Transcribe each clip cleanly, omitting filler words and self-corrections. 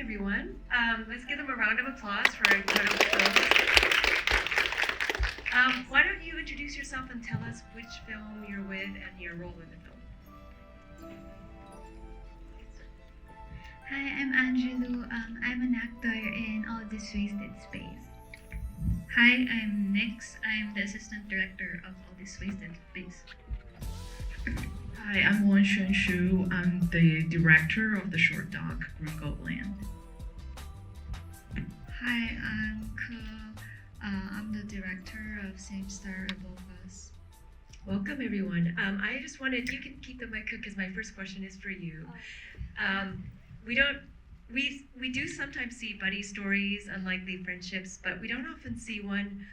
everyone. Let's give them a round of applause for our incredible films. Why don't you introduce yourself and tell us which film you're with and your role in the film? Hi, I'm Angelu. I'm an actor in All This Wasted Space. Hi, I'm Nix. I'm the assistant director of All This Wasted Space. Hi, I'm Wangyuxuan. I'm the director of the short doc Green Land. Hi, I'm Ke. I'm the director of Same Star Above Us. Welcome, everyone. I just wanted, you can keep the mic because my first question is for you. We do sometimes see buddy stories, unlikely friendships, but we don't often see one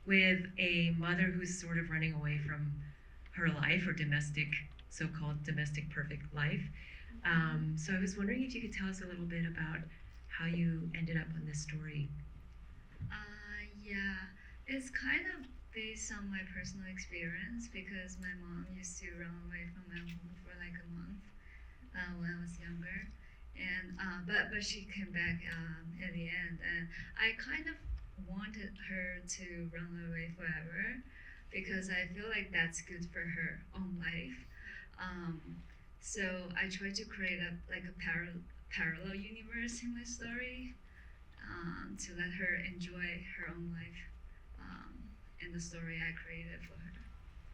with a mother who's sort of running away from her life or so-called domestic perfect life. So I was wondering if you could tell us a little bit about how you ended up on this story. Yeah, it's kind of based on my personal experience because my mom used to run away from my home for like a month when I was younger, and but she came back at the end, and I kind of wanted her to run away forever because I feel like that's good for her own life. So I tried to create a parallel universe in my story to let her enjoy her own life in the story I created for her.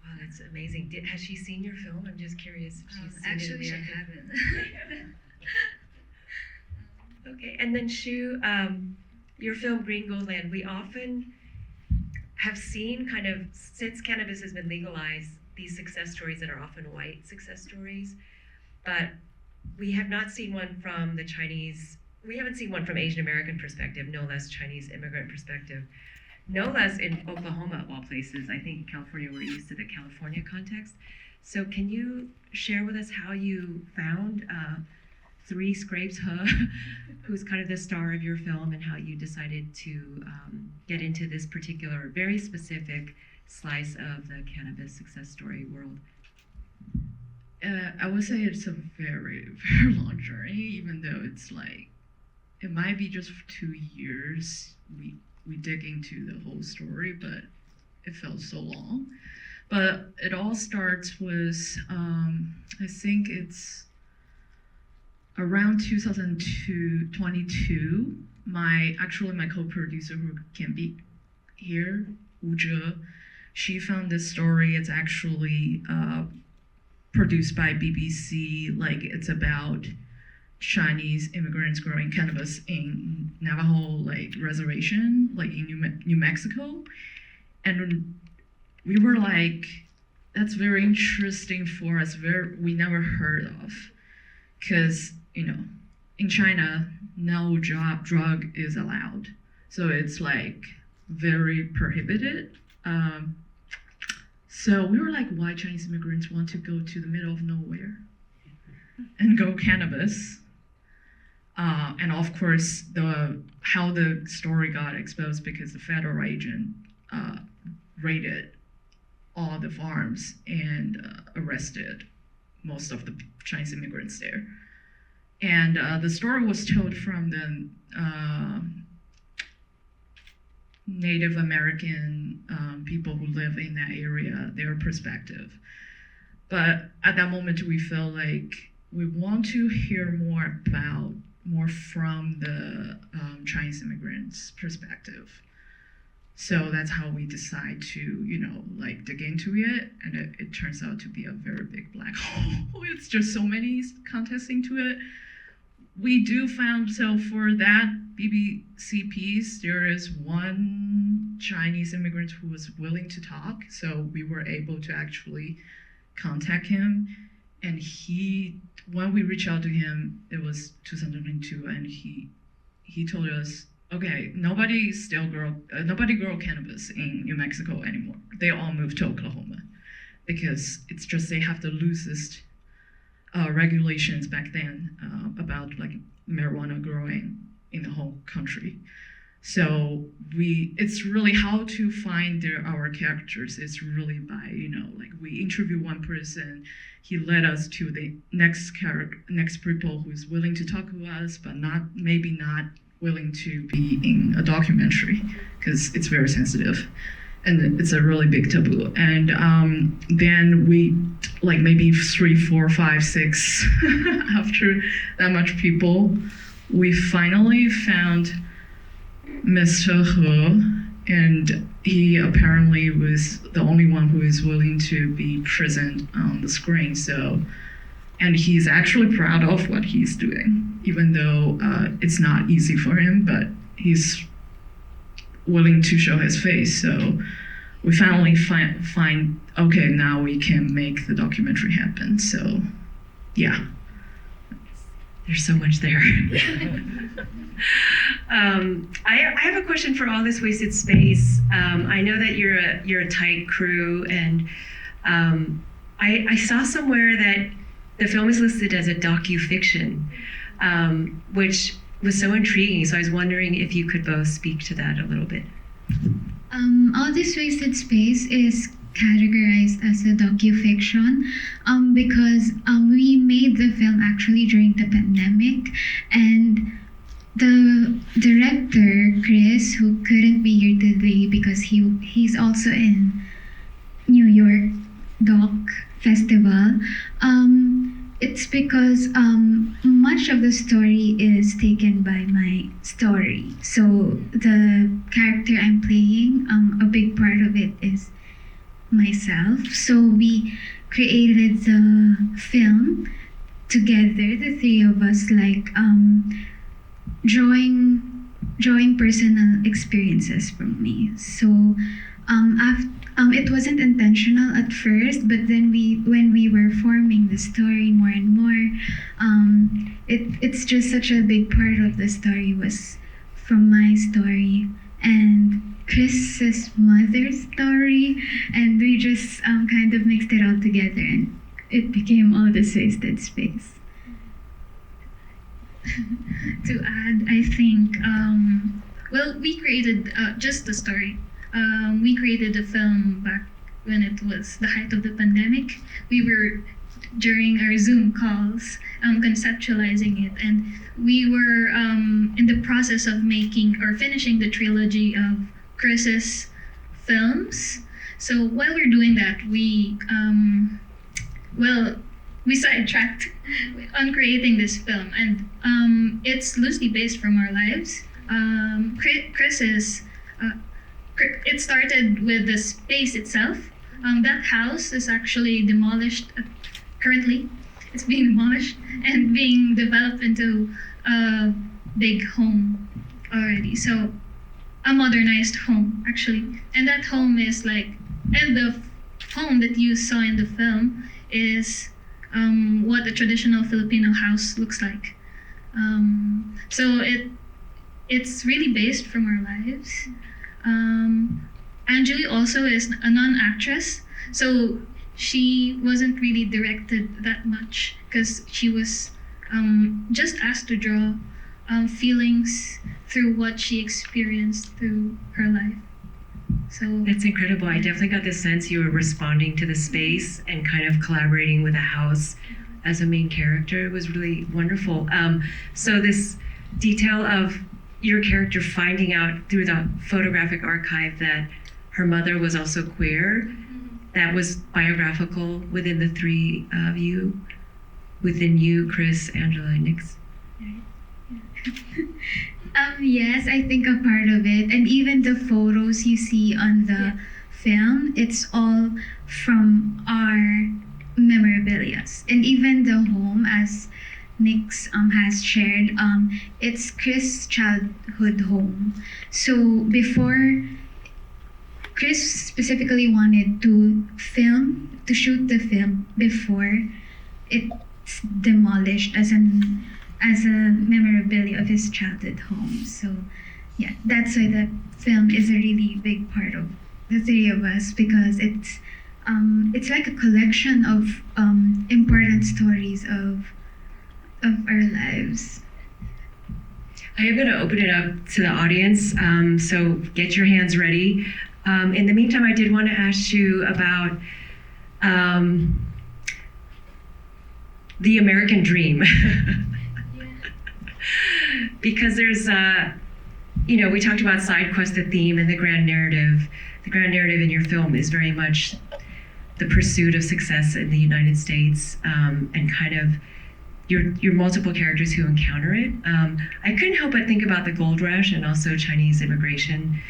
Wow, that's amazing. Has she seen your film? I'm just curious if she's seen actually, it. she haven't. Okay, and then Shu, your film Green Gold Land, we often have seen kind of, since cannabis has been legalized, these success stories that are often white success stories, but we have not seen one from the Chinese, we haven't seen one from Asian American perspective, no less Chinese immigrant perspective, no less in Oklahoma of all places. I think in California we're used to the California context. So can you share with us how you found Three Scrapes He, who's kind of the star of your film, and how you decided to get into this particular, very specific slice of the cannabis success story world? I would say it's a very, very long journey, even though it's like, it might be just 2 years we dig into the whole story, but it felt so long. But it all starts with, I think it's around 2022, my co-producer who can't be here, Wu Zhe, she found this story. It's actually produced by BBC. Like, it's about Chinese immigrants growing cannabis in Navajo reservation, in New Mexico. And we were like, that's very interesting for us. We never heard of, because in China, no drug is allowed, so it's very prohibited. So we were like, why Chinese immigrants want to go to the middle of nowhere and grow cannabis? And of course, how the story got exposed because the federal agent raided all the farms and arrested most of the Chinese immigrants there. And the story was told from the Native American people who live in that area, their perspective. But at that moment, we felt like we want to hear more from the Chinese immigrants' perspective. So that's how we decide to, dig into it, and it turns out to be a very big black hole. It's just so many contexts into it. We do found, so for that BBC piece, there is one Chinese immigrant who was willing to talk, so we were able to actually contact him, and when we reached out to him, it was 2002, and he told us, okay, nobody grow cannabis in New Mexico anymore. They all moved to Oklahoma because it's just they have the loosest regulations back then about marijuana growing in the whole country. So it's really how to find our characters. It's really by, like we interview one person, he led us to the next people who's willing to talk to us, but maybe not willing to be in a documentary because it's very sensitive and it's a really big taboo. And then we, like maybe 3, 4, 5, 6, after that much people, we finally found Mr. He, and he apparently was the only one who is willing to be present on the screen. So, and he's actually proud of what he's doing, even though it's not easy for him, but he's willing to show his face. So we finally find okay, now we can make the documentary happen. So, yeah. There's so much there. I have a question for All This Wasted Space. I know that you're a tight crew, and I saw somewhere that the film is listed as a docu-fiction, which was so intriguing. So I was wondering if you could both speak to that a little bit. All This Wasted Space is categorized as a docu-fiction because we made the film actually during the pandemic, and the director Chris, who couldn't be here today because he's also in New York Doc Festival, it's because much of the story is taken by my story. So the character I'm playing, a big part of it is myself. So we created the film together, the three of us, like drawing personal experiences from me. So it wasn't intentional at first, but then when we were forming the story more and more, it's just such a big part of the story was from my story and Chris's mother's story, and we just kind of mixed it all together, and it became All This Wasted Space. To add, I think, we created just the story. We created the film back when it was the height of the pandemic. We were, during our Zoom calls, conceptualizing it, and we were in the process of making or finishing the trilogy of Chris's films. So while we're doing that, we sidetracked on creating this film, and it's loosely based from our lives. It started with the space itself. That house is actually demolished. Currently, it's being demolished and being developed into a big home already. So, a modernized home, actually. And that home is and the home that you saw in the film is what a traditional Filipino house looks like. So it's really based from our lives. Angelu also is a non-actress, so she wasn't really directed that much because she was just asked to draw feelings through what she experienced through her life. So That's incredible. I definitely got the sense you were responding to the space and kind of collaborating with the house as a main character. It was really wonderful. So this detail of your character finding out through the photographic archive that her mother was also queer, that was biographical within the three of you, within you, Chris, Angela, and Nix. Yes, I think a part of it, and even the photos you see on the film, it's all from our memorabilia. And even the home, as Nix has shared, it's Chris' childhood home. So before, Chris specifically wanted to shoot the film before it's demolished as a memorabilia of his childhood home. So yeah, that's why the film is a really big part of the three of us, because it's like a collection of important stories of our lives. I am going to open it up to the audience, so get your hands ready. In the meantime, I did want to ask you about the American dream. Because there's, we talked about Sidequest, the theme, and the grand narrative. The grand narrative in your film is very much the pursuit of success in the United States, and kind of your multiple characters who encounter it. I couldn't help but think about the gold rush and also Chinese immigration,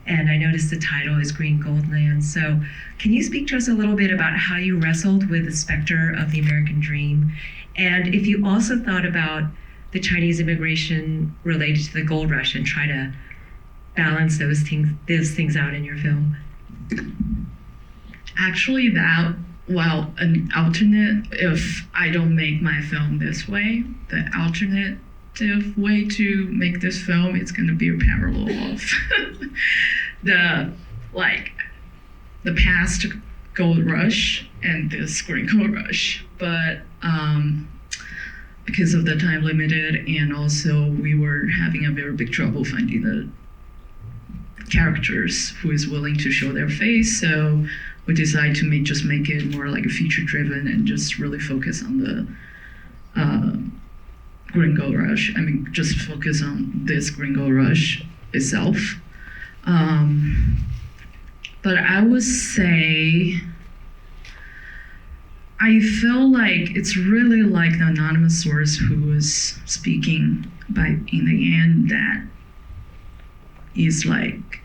and I noticed the title is Green Gold Land. So can you speak to us a little bit about how you wrestled with the specter of the American dream, and if you also thought about the Chinese immigration related to the gold rush and try to balance those things out in your film? Actually, an alternate, if I don't make my film this way, the alternative way to make this film, it's going to be a parallel of the past gold rush and this green gold rush. But because of the time limited, and also we were having a very big trouble finding the characters who is willing to show their face, so we decided to make it more like a feature driven and just really focus on the green gold rush. I mean, just focus on this green gold rush itself. But I would say I feel like it's really like the anonymous source who was speaking, but in the end that is like,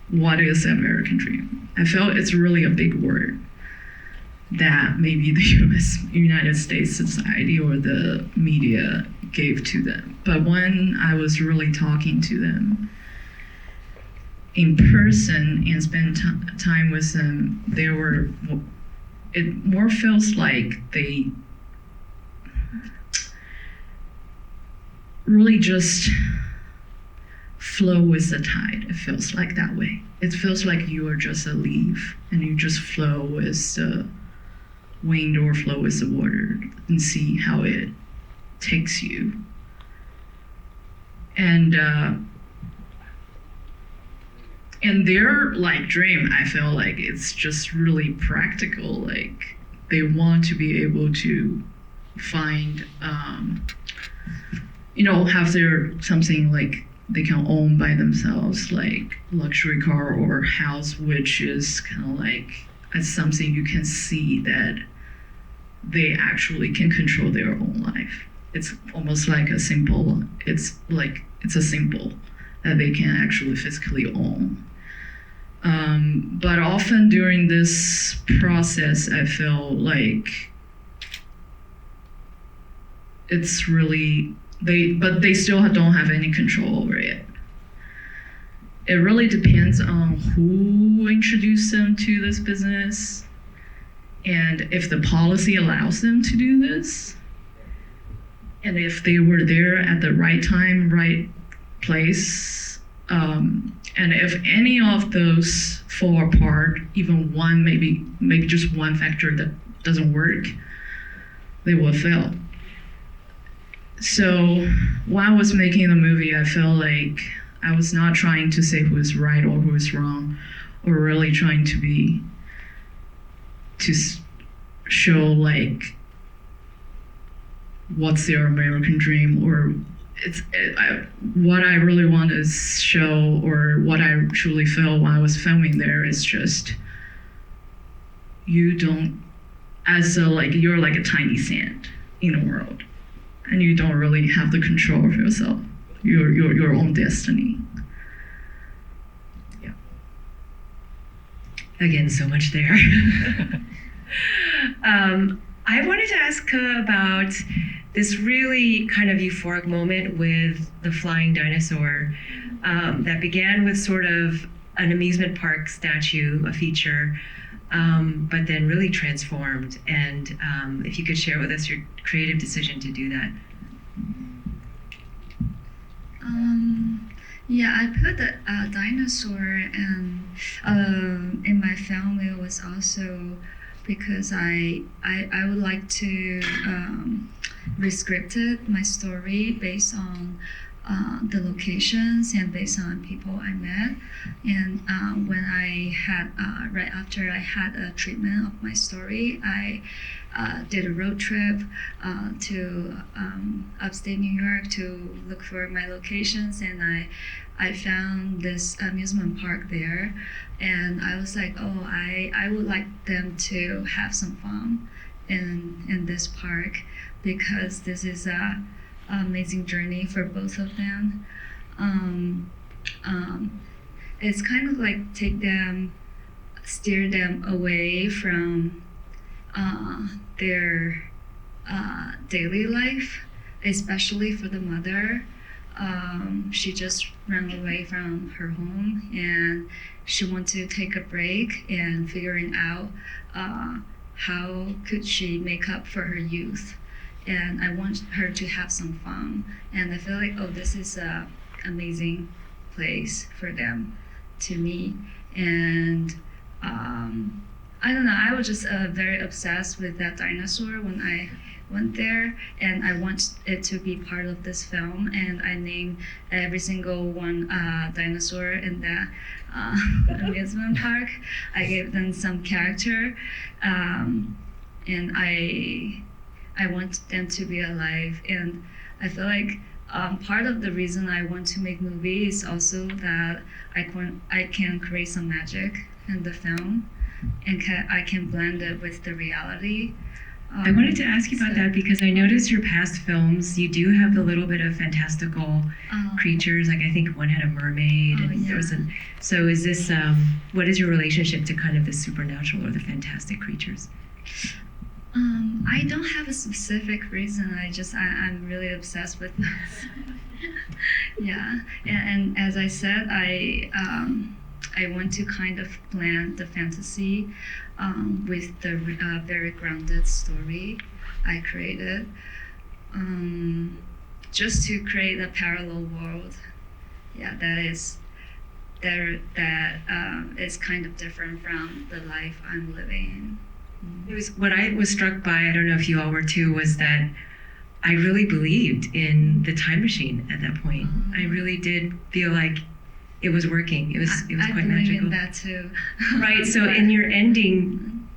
what is the American dream? I felt it's really a big word that maybe the United States society or the media gave to them. But when I was really talking to them in person and spent time with them, it more feels like they really just flow with the tide. It feels like that way. It feels like you are just a leaf and you just flow with the wind or flow with the water and see how it takes you. And their dream, I feel like it's just really practical. Like they want to be able to find, have their something like they can own by themselves, like luxury car or house, which is kind of like as something you can see that they actually can control their own life. It's almost like a symbol. It's a symbol that they can actually physically own. But often during this process, I feel like it's really, they still don't have any control over it. It really depends on who introduced them to this business and if the policy allows them to do this. And if they were there at the right time, right place, and if any of those fall apart, even one, maybe just one factor that doesn't work, they will fail. So while I was making the movie, I felt like I was not trying to say who is right or who is wrong, or really trying to show like what's their American dream, or what I really want to show, or what I truly felt while I was filming there is just you're like a tiny sand in the world, and you don't really have the control of yourself, your own destiny. Yeah. Again, so much there. I wanted to ask about this really kind of euphoric moment with the flying dinosaur that began with sort of an amusement park statue, a feature, but then really transformed. And if you could share with us your creative decision to do that. Yeah, I put the dinosaur in my film. It was also because I would like to rescripted my story based on the locations and based on people I met. And when I had, right after I had a treatment of my story, I did a road trip to upstate New York to look for my locations, and I found this amusement park there, and I was like, oh, I would like them to have some fun in this park, because this is a amazing journey for both of them. It's kind of like steer them away from their daily life, especially for the mother. She just ran away from her home, and she wanted to take a break and figuring out how could she make up for her youth. And I want her to have some fun. And I feel like, oh, this is an amazing place for them to meet. And I don't know, I was just very obsessed with that dinosaur when I went there, and I want it to be part of this film, and I named every single one dinosaur in that amusement park. I gave them some character, and I want them to be alive. And I feel like part of the reason I want to make movies is also that I can create some magic in the film, and I can blend it with the reality. I wanted to ask you about that because I noticed your past films, you do have a little bit of fantastical creatures. Like I think one had a mermaid, and there was so is this, what is your relationship to kind of the supernatural or the fantastic creatures? I don't have a specific reason. I'm really obsessed with this. Yeah, and as I said, I want to kind of blend the fantasy with the very grounded story I created, just to create a parallel world. Yeah, that is kind of different from the life I'm living. It was what I was struck by, I don't know if you all were too, was that I really believed in the time machine at that point. I really did feel like it was working. It was quite magical. I believe in that too. Right. So in your ending,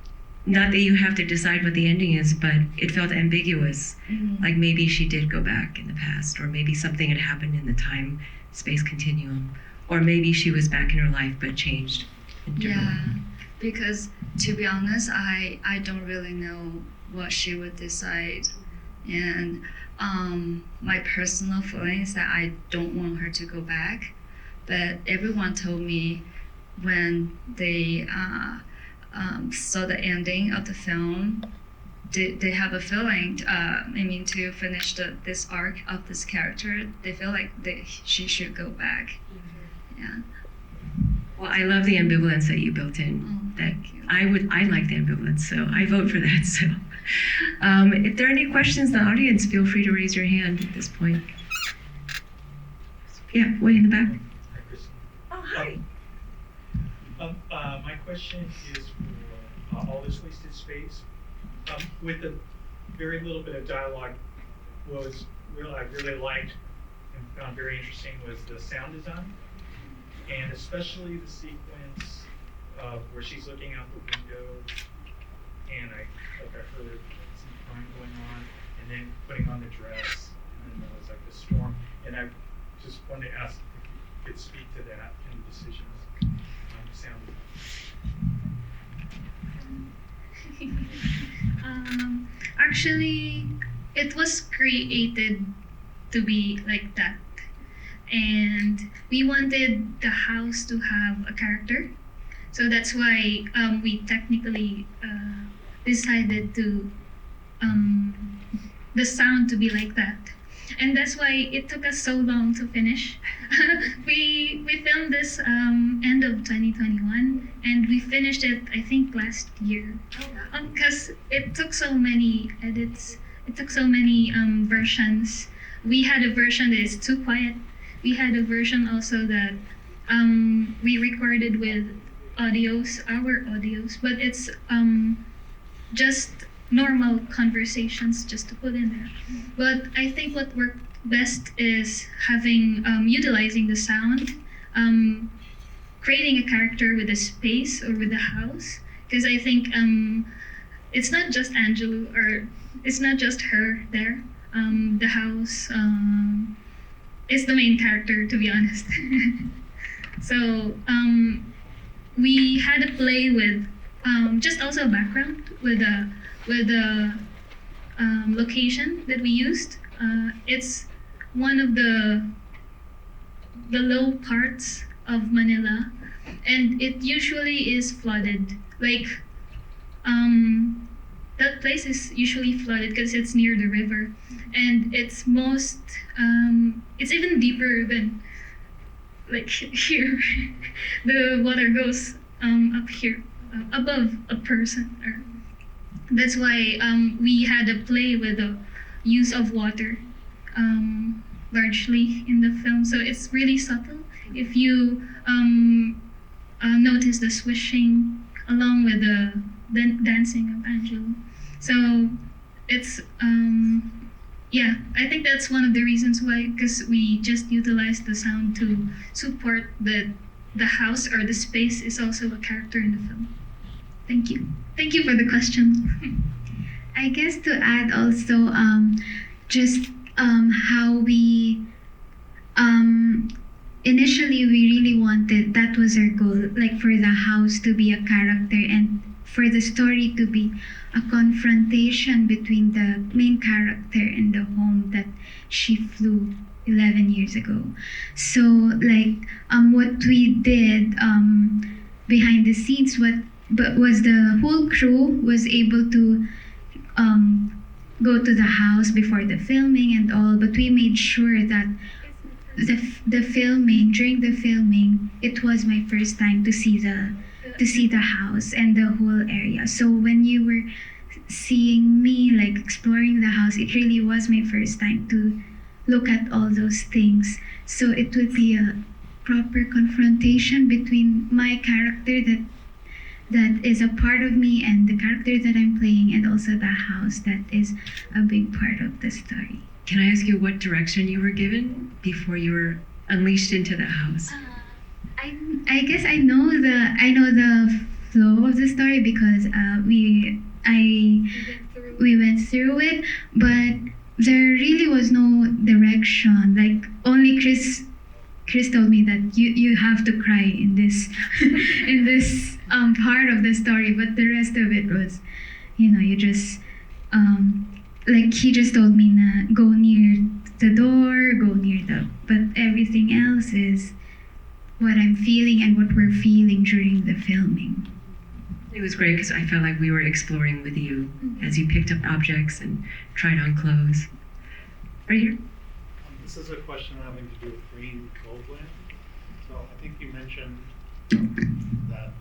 not that you have to decide what the ending is, but it felt ambiguous. Like maybe she did go back in the past, or maybe something had happened in the time-space continuum, or maybe she was back in her life but changed. Yeah, because to be honest, I don't really know what she would decide, and my personal feeling is that I don't want her to go back. But everyone told me when they saw the ending of the film, they have a feeling, to finish this arc of this character, they feel like she should go back. Yeah. Well, I love the ambivalence that you built in. Thank you. I like the ambivalence, so I vote for that. So, if there are any questions in the audience, feel free to raise your hand at this point. Yeah, way in the back. Oh, hi. My question is for All This Wasted Space. With the very little bit of dialogue, I really liked and found very interesting was the sound design, and especially the sequence where she's looking out the window, and I felt I heard some crime going on, and then putting on the dress, and it was like the storm. And I just wanted to ask if you could speak to that and the decisions on the sound design. Actually, it was created to be like that, and we wanted the house to have a character, so that's why we technically decided to the sound to be like that, and that's why it took us so long to finish. we filmed this end of 2021, and we finished it I think last year, because it took so many edits, it took so many versions. We had a version that is too quiet. We had a version also that we recorded with our audios, but it's just normal conversations just to put in there. But I think what worked best is having utilizing the sound, creating a character with a space or with a house. Because I think it's not just Angelu, or it's not just her there. The house is the main character, to be honest. So we had a play with just also a background with the location that we used. It's one of the low parts of Manila, and it usually is flooded. Like that place is usually flooded because it's near the river, and it's it's even deeper than like here. The water goes up here, above a person. That's why we had a play with the use of water largely in the film. So it's really subtle. If you notice the swishing along with the dancing of Angelu. So it's yeah, I think that's one of the reasons why, because we just utilized the sound to support the house or the space is also a character in the film. Thank you. Thank you for the question. I guess to add also, just how we initially we really wanted, that was our goal, like for the house to be a character and for the story to be a confrontation between the main character and the home that she flew 11 years ago. So like what we did behind the scenes, was the whole crew was able to go to the house before the filming and all, but we made sure that the filming, during the filming, it was my first time to see the house and the whole area. So when you were seeing me like exploring the house, it really was my first time to look at all those things. So it would be a proper confrontation between my character that is a part of me and the character that I'm playing, and also the house that is a big part of the story. Can I ask you what direction you were given before you were unleashed into the house? I guess I know the flow of the story because we went through it, but there really was no direction. Like only Chris told me that you have to cry in this in this part of the story, but the rest of it was, you just like he just told me to go near the door, but everything else is what I'm feeling and what we're feeling during the filming. It was great because I felt like we were exploring with you as you picked up objects and tried on clothes. Right here. This is a question having to do with green goldland. So I think you mentioned that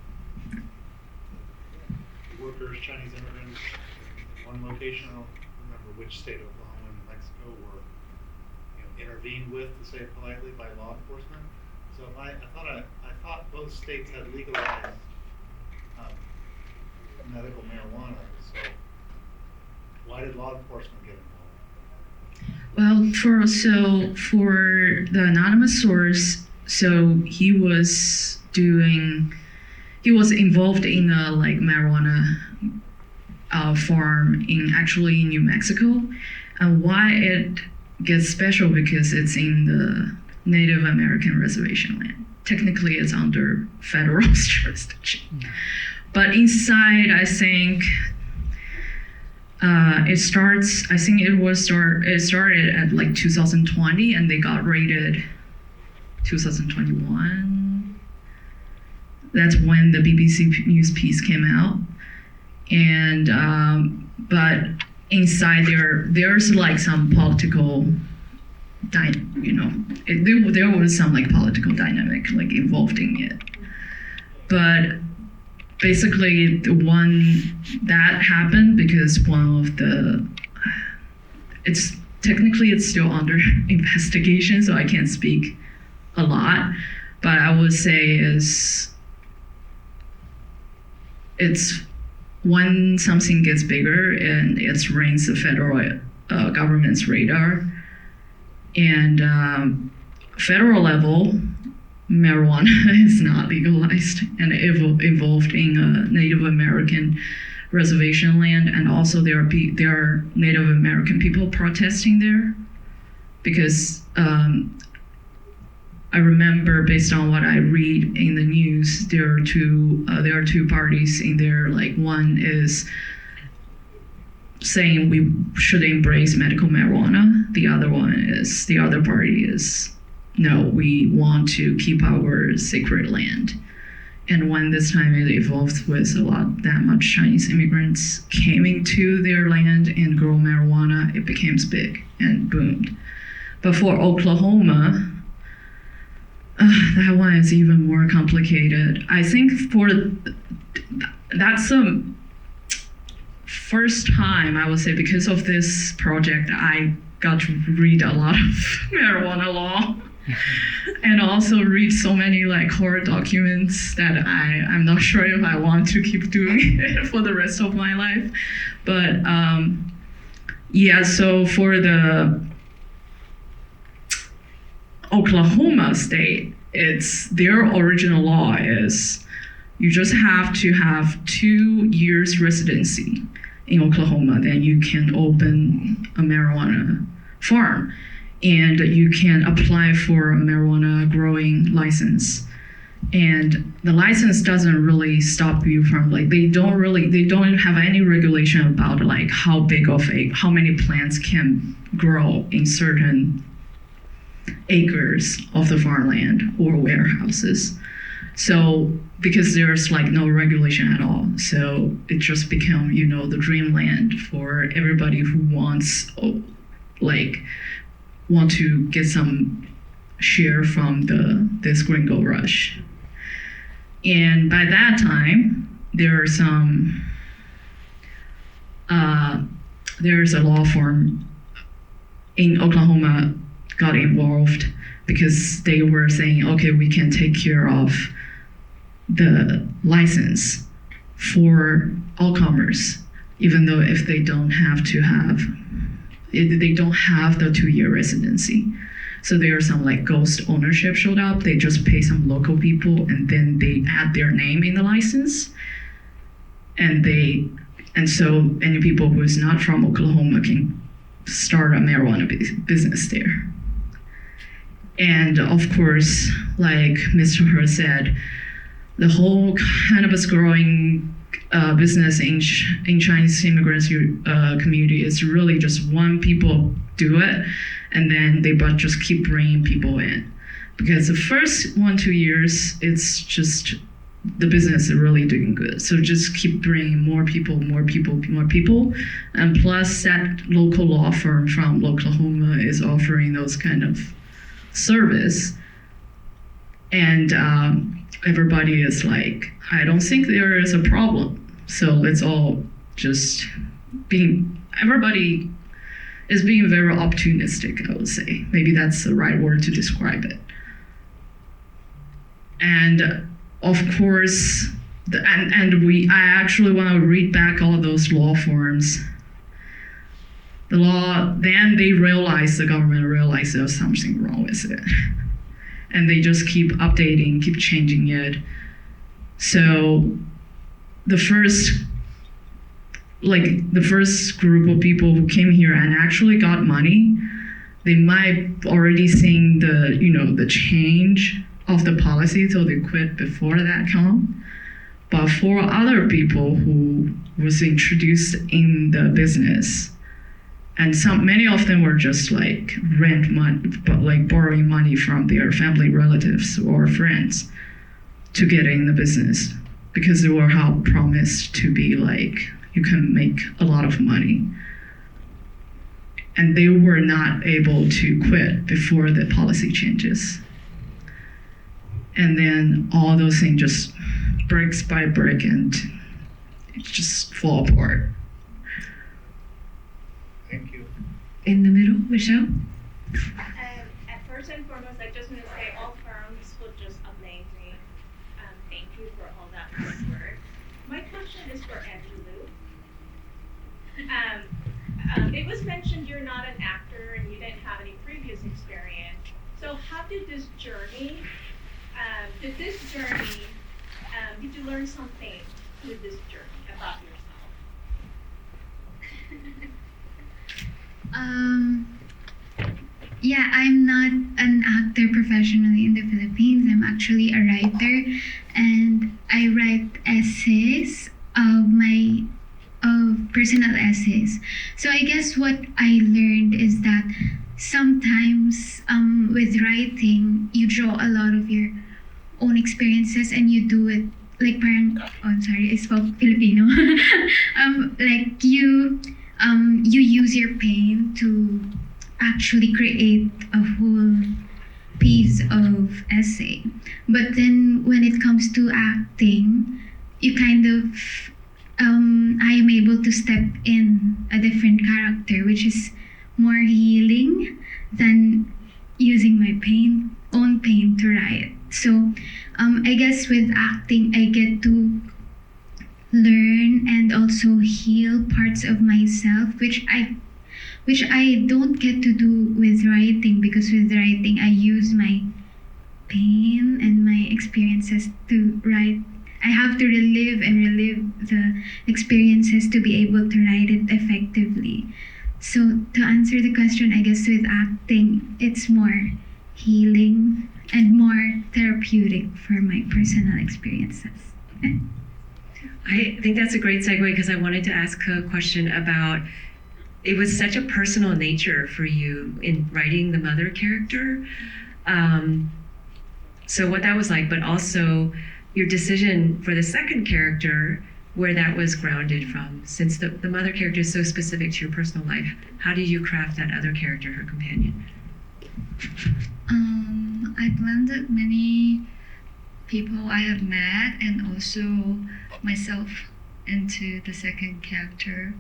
workers, Chinese immigrants, in one location, I don't remember which state, Oklahoma and New Mexico, were intervened with, to say it politely, by law enforcement. So I thought both states had legalized medical marijuana. So why did law enforcement get involved? Well, for the anonymous source, so he was involved in a like marijuana farm in New Mexico, and why it gets special because it's in the Native American reservation land. Technically, it's under federal jurisdiction, but inside, I think. It started at like 2020 and they got rated 2021. That's when the BBC News piece came out. And but inside there's like some political there was some like political dynamic like involved in it. But basically, the one that happened because it's still under investigation, so I can't speak a lot. But I would say it's when something gets bigger and it rings the federal government's radar, and federal level, marijuana is not legalized, and it involved in Native American reservation land, and also there are Native American people protesting there, because I remember, based on what I read in the news, there are two parties in there. Like, one is saying we should embrace medical marijuana. The other party is, no, we want to keep our sacred land. And when this time it evolved with that much Chinese immigrants came into their land and grow marijuana, it became big and boomed. But for Oklahoma, that one is even more complicated. I think that's the first time, I would say, because of this project, I got to read a lot of marijuana law and also read so many like court documents that I'm not sure if I want to keep doing it for the rest of my life. But yeah, so for the Oklahoma state, their original law is you just have to have 2 years residency in Oklahoma, then you can open a marijuana farm, and you can apply for a marijuana growing license. And the license doesn't really stop you from, like, they don't have any regulation about like how many plants can grow in certain acres of the farmland or warehouses. So because there's like no regulation at all, so it just become, the dreamland for everybody who wants to get some share from this gringo rush. And by that time, there's a law firm in Oklahoma got involved because they were saying, okay, we can take care of the license for all comers, even though if they don't have the 2-year residency. So there are some like ghost ownership showed up. They just pay some local people and then they add their name in the license. And so any people who is not from Oklahoma can start a marijuana business there. And of course, like Mr. He said, the whole cannabis growing business in Chinese immigrants community is really just one people do it, and then they just keep bringing people in. Because the first 1-2 years, it's just the business is really doing good. So just keep bringing more people, and plus that local law firm from Oklahoma is offering those kind of service, and everybody is like, I don't think there is a problem. So let's all just everybody is being very opportunistic, I would say. Maybe that's the right word to describe it. And of course, I actually want to read back all those law forms. The government realized there was something wrong with it. And they just keep updating, keep changing it. So the first group of people who came here and actually got money, they might already seen the change of the policy, so they quit before that come. But for other people who was introduced in the business, and many of them were just like rent money, but like borrowing money from their family relatives or friends to get in the business, because they were promised to be like, you can make a lot of money. And they were not able to quit before the policy changes. And then all those things just bricks by brick, and it just fall apart. Thank you. In the middle, Michelle? First and foremost, I just want to say all firms were just amazing. Thank you for all that hard work. My question is for Angelu. It was mentioned you're not an actor and you didn't have any previous experience. So how did this journey, did you learn something with this journey about yourself? Yeah, I'm not an actor professionally in the Philippines. I'm actually a writer, and I write essays of personal essays. So I guess what I learned is that sometimes with writing, you draw a lot of your own experiences and you do it like parang, oh, I'm sorry, I spoke Filipino. Like you use your pain to actually create a whole piece of essay. But then when it comes to acting, you kind of I am able to step in a different character, which is more healing than using my own pain to write. So I guess with acting, I get to learn and also heal parts of myself, which I don't get to do with writing, because with writing I use my pain and my experiences to write. I have to relive the experiences to be able to write it effectively. So to answer the question, I guess with acting, it's more healing and more therapeutic for my personal experiences. I think that's a great segue, because I wanted to ask a question about, it was such a personal nature for you in writing the mother character. So what that was like, but also your decision for the second character, where that was grounded from, since the mother character is so specific to your personal life. How did you craft that other character, her companion? I blended many people I have met and also myself into the second character.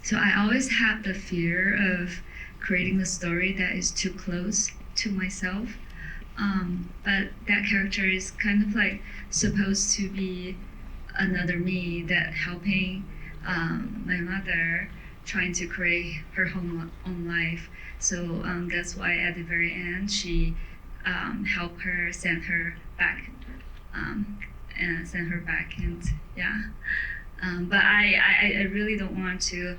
So I always have the fear of creating a story that is too close to myself. But that character is kind of like supposed to be another me that helping my mother trying to create her own life. So that's why at the very end she helped her, send her back, and yeah. But I really don't want to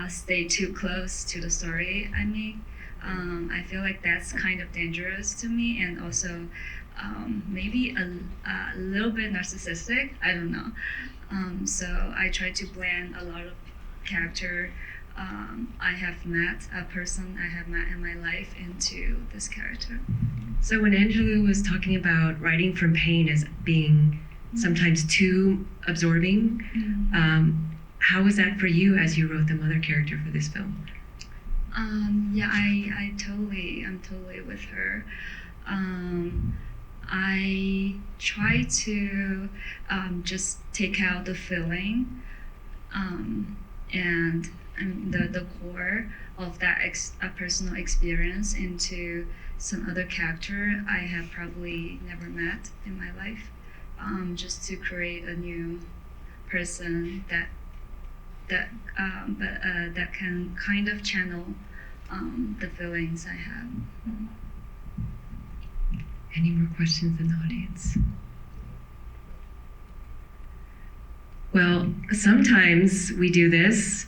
stay too close to the story I make. I feel like that's kind of dangerous to me, and also maybe a little bit narcissistic. I don't know. So I try to blend a lot of character a person I have met in my life into this character. So when Angelu was talking about writing from pain as being sometimes too absorbing, how was that for you as you wrote the mother character for this film? Yeah, I'm totally with her. I try to just take out the feeling and the core of that personal experience into some other character I have probably never met in my life, just to create a new person that can kind of channel the feelings I have. Any more questions in the audience? Well, sometimes we do this.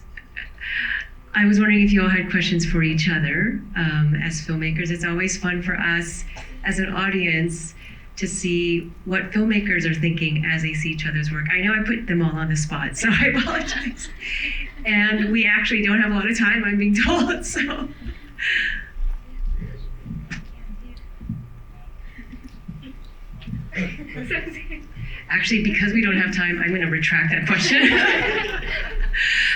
I was wondering if you all had questions for each other as filmmakers. It's always fun for us as an audience to see what filmmakers are thinking as they see each other's work. I know I put them all on the spot, so I apologize. And we actually don't have a lot of time, I'm being told, so. Actually, because we don't have time, I'm going to retract that question.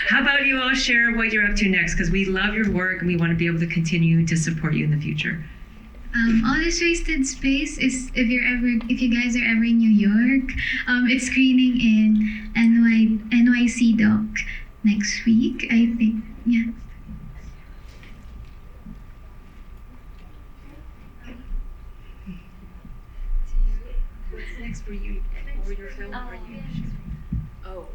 How about you all share what you're up to next? Because we love your work and we want to be able to continue to support you in the future. All This Wasted Space is, if you guys are ever in New York, it's screening in NYC Doc next week, I think. Yeah. What's next for you for your film? Or you? Oh,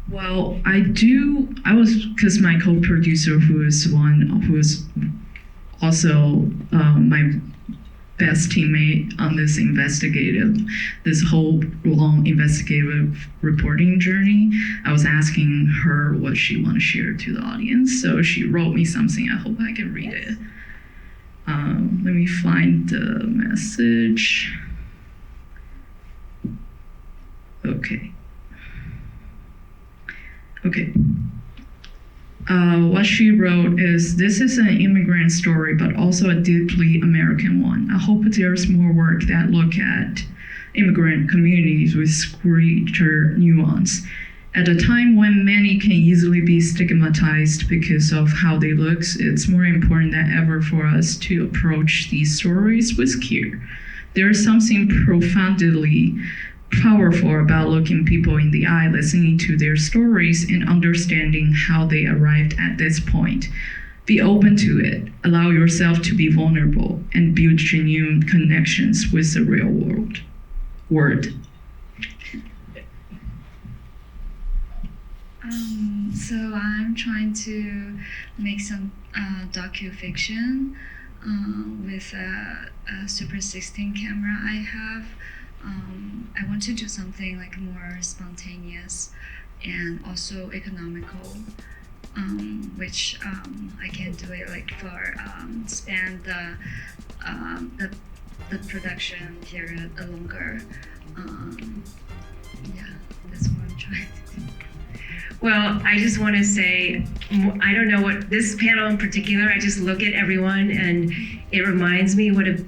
Well, because my co-producer, who is also my best teammate on this whole long investigative reporting journey, I was asking her what she want to share to the audience. So she wrote me something. I hope I can read it. Let me find the message. Okay. What she wrote is, this is an immigrant story, but also a deeply American one. I hope there's more work that look at immigrant communities with greater nuance. At a time when many can easily be stigmatized because of how they look, it's more important than ever for us to approach these stories with care. There is something profoundly powerful about looking people in the eye, listening to their stories, and understanding how they arrived at this point. Be open to it. Allow yourself to be vulnerable and build genuine connections with the real world. So I'm trying to make some docu-fiction with a Super 16 camera I have. I want to do something like more spontaneous and also economical, which I can do it like for span the production period longer. Yeah, that's what I'm trying to do. Well, I just want to say, I don't know what this panel in particular, I just look at everyone and it reminds me what a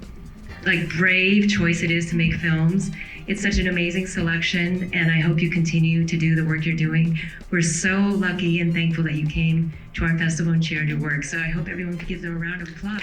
brave choice it is to make films. It's such an amazing selection, and I hope you continue to do the work you're doing. We're so lucky and thankful that you came to our festival and shared your work. So I hope everyone could give them a round of applause.